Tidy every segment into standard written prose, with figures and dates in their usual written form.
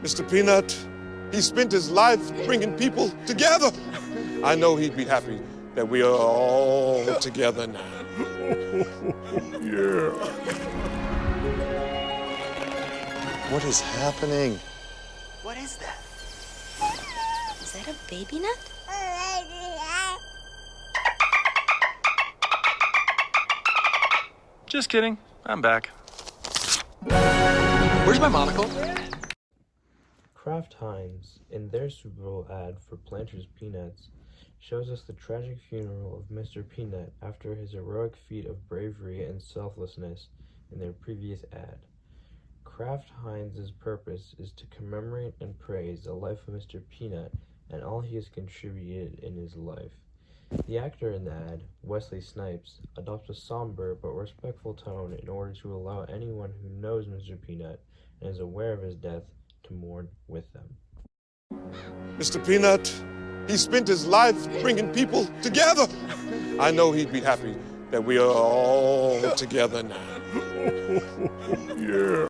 Mr. Peanut, he spent his life bringing people together. I know he'd be happy that we are all together now. Yeah. What is happening? What is that? Is that a baby nut? Just kidding. I'm back. Where's my monocle? Kraft Heinz, in their Super Bowl ad for Planters Peanuts, shows us the tragic funeral of Mr. Peanut after his heroic feat of bravery and selflessness in their previous ad. Kraft Heinz's purpose is to commemorate and praise the life of Mr. Peanut and all he has contributed in his life. The actor in the ad, Wesley Snipes, adopts a somber but respectful tone in order to allow anyone who knows Mr. Peanut and is aware of his death to mourn with them. Mr. Peanut, he spent his life bringing people together. I know he'd be happy that we are all together now. Yeah.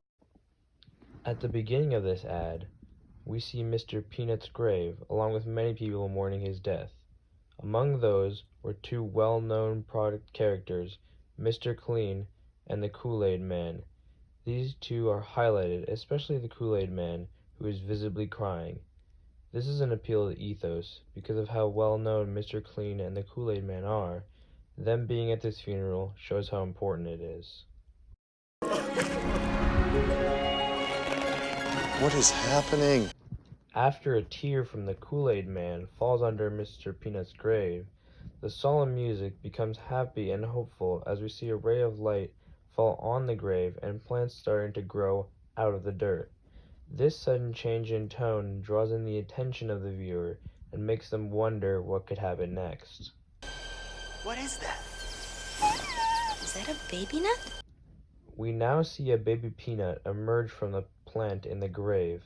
At the beginning of this ad, we see Mr. Peanut's grave, along with many people mourning his death. Among those were two well-known product characters, Mr. Clean and the Kool-Aid Man. These two are highlighted, especially the Kool-Aid Man, who is visibly crying. This is an appeal to ethos, because of how well-known Mr. Clean and the Kool-Aid Man are. Them being at this funeral shows how important it is. What is happening? After a tear from the Kool-Aid Man falls under Mr. Peanut's grave, the solemn music becomes happy and hopeful as we see a ray of light fall on the grave and plants starting to grow out of the dirt. This sudden change in tone draws in the attention of the viewer and makes them wonder what could happen next. What is that? Is that a baby nut? We now see a baby peanut emerge from the plant in the grave.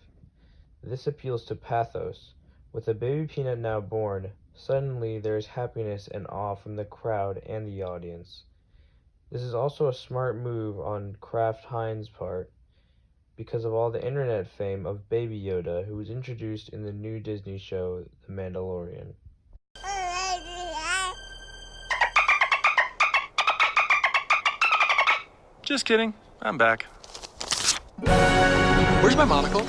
This appeals to pathos. With a baby peanut now born, suddenly there is happiness and awe from the crowd and the audience. This is also a smart move on Kraft Heinz's part because of all the internet fame of Baby Yoda, who was introduced in the new Disney show, The Mandalorian. Just kidding. I'm back. Where's my monocle?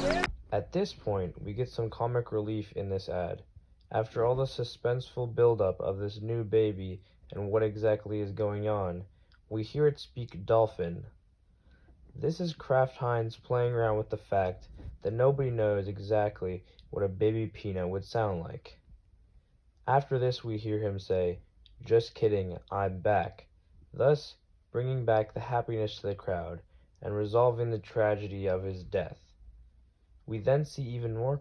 At this point, we get some comic relief in this ad. After all the suspenseful buildup of this new baby and what exactly is going on, we hear it speak dolphin. This is Kraft Heinz playing around with the fact that nobody knows exactly what a baby peanut would sound like. After this, we hear him say, "Just kidding, I'm back," thus bringing back the happiness to the crowd and resolving the tragedy of his death. We then see even more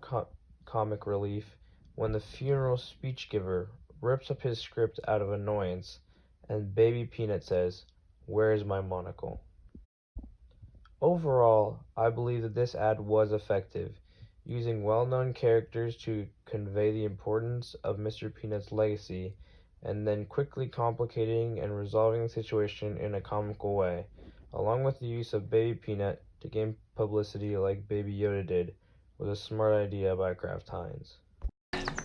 comic relief when the funeral speech giver rips up his script out of annoyance and Baby Peanut says, "Where's my monocle?" Overall, I believe that this ad was effective, using well-known characters to convey the importance of Mr. Peanut's legacy, and then quickly complicating and resolving the situation in a comical way, along with the use of Baby Peanut to gain publicity like Baby Yoda did, was a smart idea by Kraft Heinz.